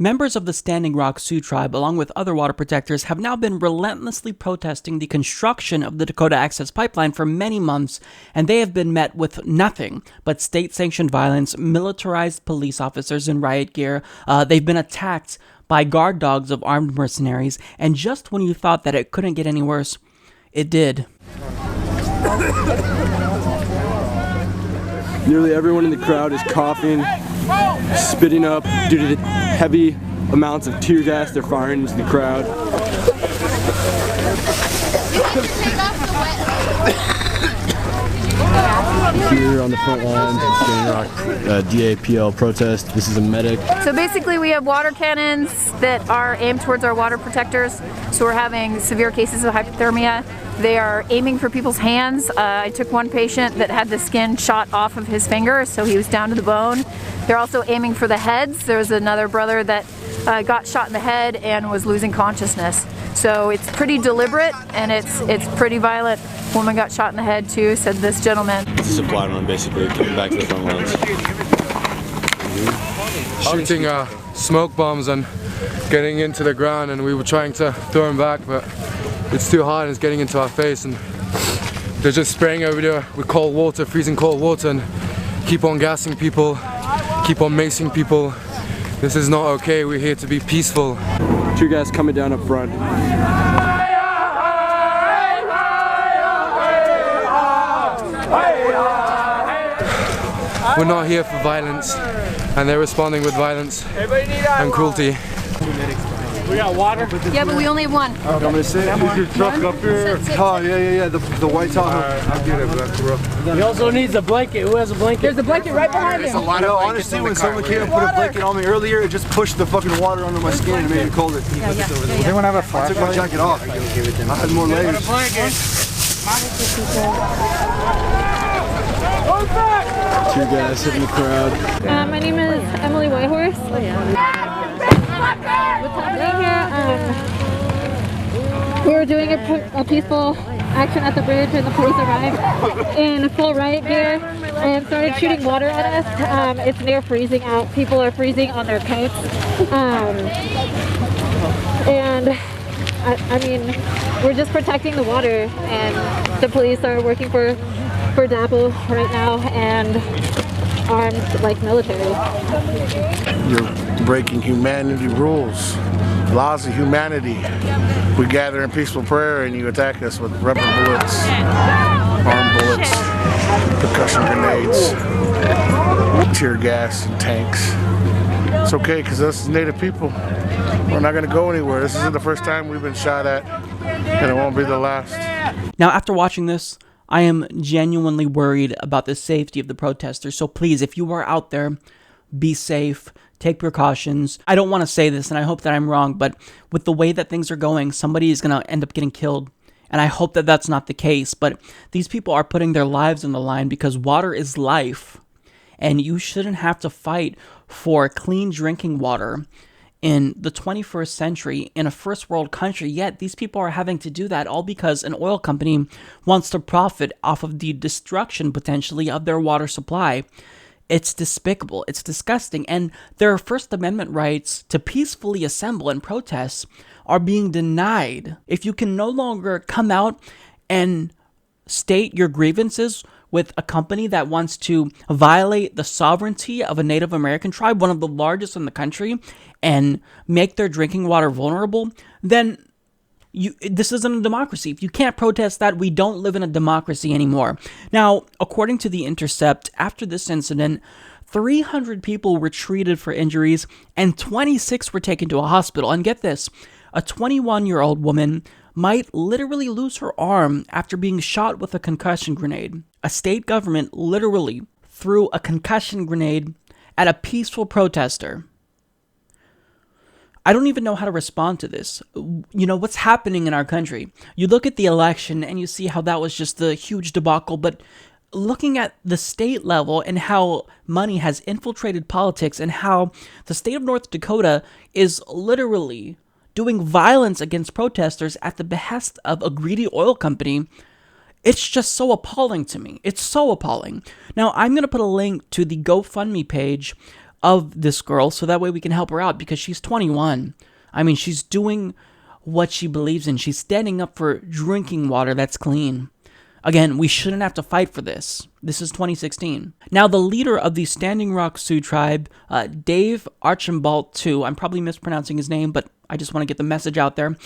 Members of the Standing Rock Sioux tribe, along with other water protectors, have now been relentlessly protesting the construction of the Dakota Access Pipeline for many months, and they have been met with nothing but state-sanctioned violence, militarized police officers in riot gear. They've been attacked by guard dogs of armed mercenaries, and just when you thought that it couldn't get any worse, it did. Nearly everyone in the crowd is coughing, spitting up due to the heavy amounts of tear gas they're firing into the crowd. Here on the front line, Standing Rock DAPL protest. This is a medic. So basically we have water cannons that are aimed towards our water protectors. So we're having severe cases of hypothermia. They are aiming for people's hands. I took one patient that had the skin shot off of his finger, so he was down to the bone. They're also aiming for the heads. There was another brother that got shot in the head and was losing consciousness. So it's pretty deliberate and it's pretty violent. Woman got shot in the head too, said this gentleman. It's a supply run basically, coming back to the front lines. Shooting smoke bombs and getting into the ground, and we were trying to throw them back, but it's too hot and it's getting into our face, and they're just spraying over there with cold water, freezing cold water, and keep on gassing people, keep on macing people. This is not okay. We're here to be peaceful. Two guys coming down up front. We're not here for violence, and they're responding with violence and cruelty. We got water? Yeah, but we only have one. I'm gonna say, is your truck up here? Oh, yeah, the white Tahoe. I'll get it, bro. He also needs a blanket. Who has a blanket? There's a blanket right behind him. Honestly, when someone came and put a blanket on me earlier, it just pushed the fucking water under my skin and made me colder. Does anyone have a flashlight? I took my jacket off. I had more layers. Two guys hitting the crowd. My name is Emily Whitehorse. What's happening here? We were doing a peaceful action at the bridge, and the police arrived in full riot gear and started shooting water at us. It's near freezing out. People are freezing on their coats. And I mean, we're just protecting the water, and the police are working for DAPL right now and armed like military. You're breaking humanity rules, laws of humanity. We gather in peaceful prayer and you attack us with rubber bullets, armed bullets, concussion grenades, tear gas and tanks. It's okay, because us as Native people, we're not going to go anywhere. This isn't the first time we've been shot at, and it won't be the last. Now, after watching this, I am genuinely worried about the safety of the protesters. So please, if you are out there, be safe, take precautions. I don't want to say this, and I hope that I'm wrong, but with the way that things are going, somebody is going to end up getting killed. And I hope that that's not the case. But these people are putting their lives on the line because water is life. And you shouldn't have to fight for clean drinking water in the 21st century in a first world country, yet these people are having to do that all because an oil company wants to profit off of the destruction, potentially, of their water supply. It's despicable, it's disgusting, and their First Amendment rights to peacefully assemble and protest are being denied. If you can no longer come out and state your grievances with a company that wants to violate the sovereignty of a Native American tribe, one of the largest in the country, and make their drinking water vulnerable, then this isn't a democracy. If you can't protest that, we don't live in a democracy anymore. Now, according to The Intercept, after this incident, 300 people were treated for injuries and 26 were taken to a hospital. And get this, a 21-year-old woman might literally lose her arm after being shot with a concussion grenade. A state government literally threw a concussion grenade at a peaceful protester. I don't even know how to respond to this. You know, what's happening in our country? You look at the election and you see how that was just a huge debacle, but looking at the state level and how money has infiltrated politics and how the state of North Dakota is literally doing violence against protesters at the behest of a greedy oil company, it's just so appalling to me. It's so appalling. Now, I'm going to put a link to the GoFundMe page of this girl so that way we can help her out because she's 21. I mean, she's doing what she believes in. She's standing up for drinking water that's clean. Again, we shouldn't have to fight for this. This is 2016. Now, the leader of the Standing Rock Sioux tribe, Dave Archambault II, I'm probably mispronouncing his name, but I just want to get the message out there.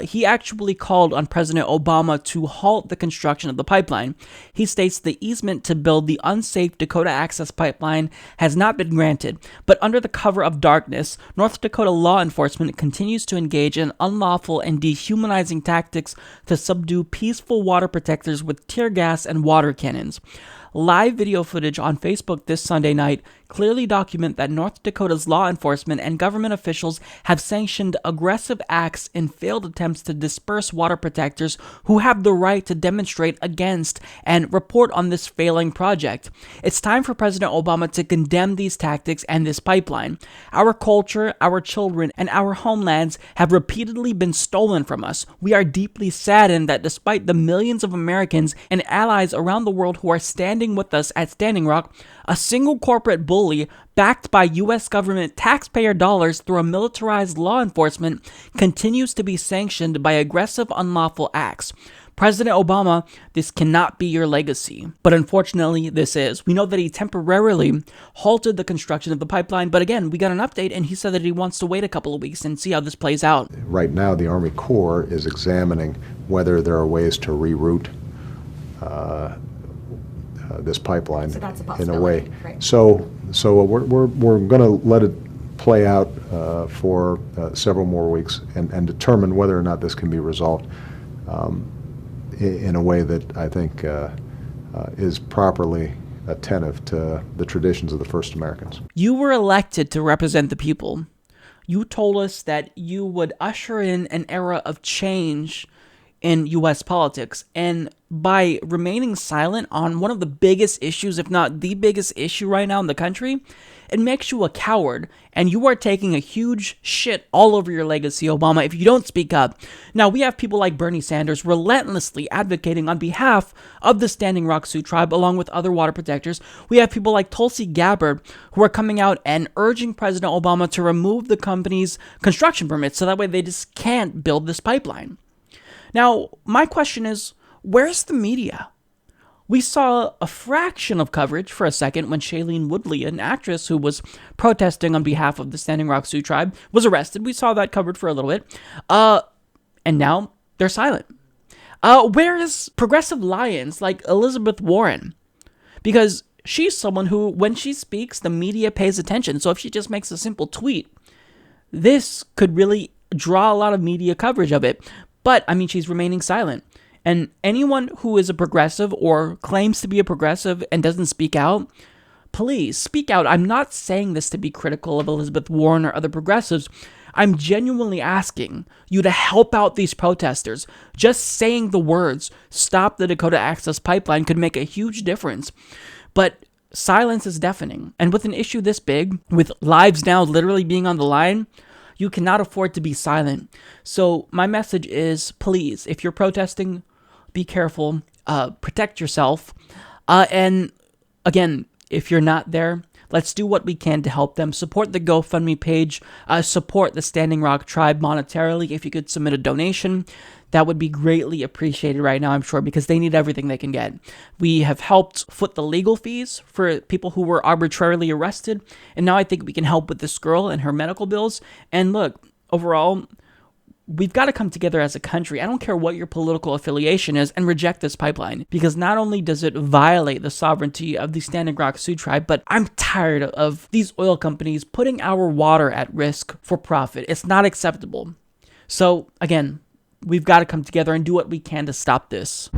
He actually called on President Obama to halt the construction of the pipeline. He states the easement to build the unsafe Dakota Access Pipeline has not been granted, but under the cover of darkness, North Dakota law enforcement continues to engage in unlawful and dehumanizing tactics to subdue peaceful water protectors with tear gas and water cannons. Live video footage on Facebook this Sunday night clearly document that North Dakota's law enforcement and government officials have sanctioned aggressive acts in failed attempts to disperse water protectors who have the right to demonstrate against and report on this failing project. It's time for President Obama to condemn these tactics and this pipeline. Our culture, our children, and our homelands have repeatedly been stolen from us. We are deeply saddened that despite the millions of Americans and allies around the world who are standing with us at Standing Rock, a single corporate bully backed by U.S. government taxpayer dollars through a militarized law enforcement continues to be sanctioned by aggressive, unlawful acts. President Obama, this cannot be your legacy. But unfortunately, this is. We know that he temporarily halted the construction of the pipeline, but again, we got an update and he said that he wants to wait a couple of weeks and see how this plays out. Right now, the Army Corps is examining whether there are ways to reroute this pipeline in a way. Right. So we're going to let it play out for several more weeks and determine whether or not this can be resolved in a way that I think is properly attentive to the traditions of the first Americans. You were elected to represent the people. You told us that you would usher in an era of change in U.S. politics, and by remaining silent on one of the biggest issues, if not the biggest issue right now in the country, it makes you a coward, and you are taking a huge shit all over your legacy, Obama, if you don't speak up. Now, we have people like Bernie Sanders relentlessly advocating on behalf of the Standing Rock Sioux tribe, along with other water protectors. We have people like Tulsi Gabbard, who are coming out and urging President Obama to remove the company's construction permits, so that way they just can't build this pipeline. Now, my question is, where's the media? We saw a fraction of coverage for a second when Shailene Woodley, an actress who was protesting on behalf of the Standing Rock Sioux tribe, was arrested. We saw that covered for a little bit. And now they're silent. Where is progressive lions like Elizabeth Warren? Because she's someone who, when she speaks, the media pays attention. So if she just makes a simple tweet, this could really draw a lot of media coverage of it. But, I mean, she's remaining silent. And anyone who is a progressive or claims to be a progressive and doesn't speak out, please speak out. I'm not saying this to be critical of Elizabeth Warren or other progressives. I'm genuinely asking you to help out these protesters. Just saying the words, "Stop the Dakota Access Pipeline," could make a huge difference. But silence is deafening. And with an issue this big, with lives now literally being on the line, you cannot afford to be silent. So my message is, please, if you're protesting, be careful, protect yourself. And again, if you're not there, let's do what we can to help them. Support the GoFundMe page. Support the Standing Rock tribe monetarily. If you could submit a donation, that would be greatly appreciated right now, I'm sure, because they need everything they can get. We have helped foot the legal fees for people who were arbitrarily arrested, and now I think we can help with this girl and her medical bills. And look, overall, we've got to come together as a country. I don't care what your political affiliation is, and reject this pipeline, because not only does it violate the sovereignty of the Standing Rock Sioux tribe, but I'm tired of these oil companies putting our water at risk for profit. It's not acceptable. So again, we've got to come together and do what we can to stop this.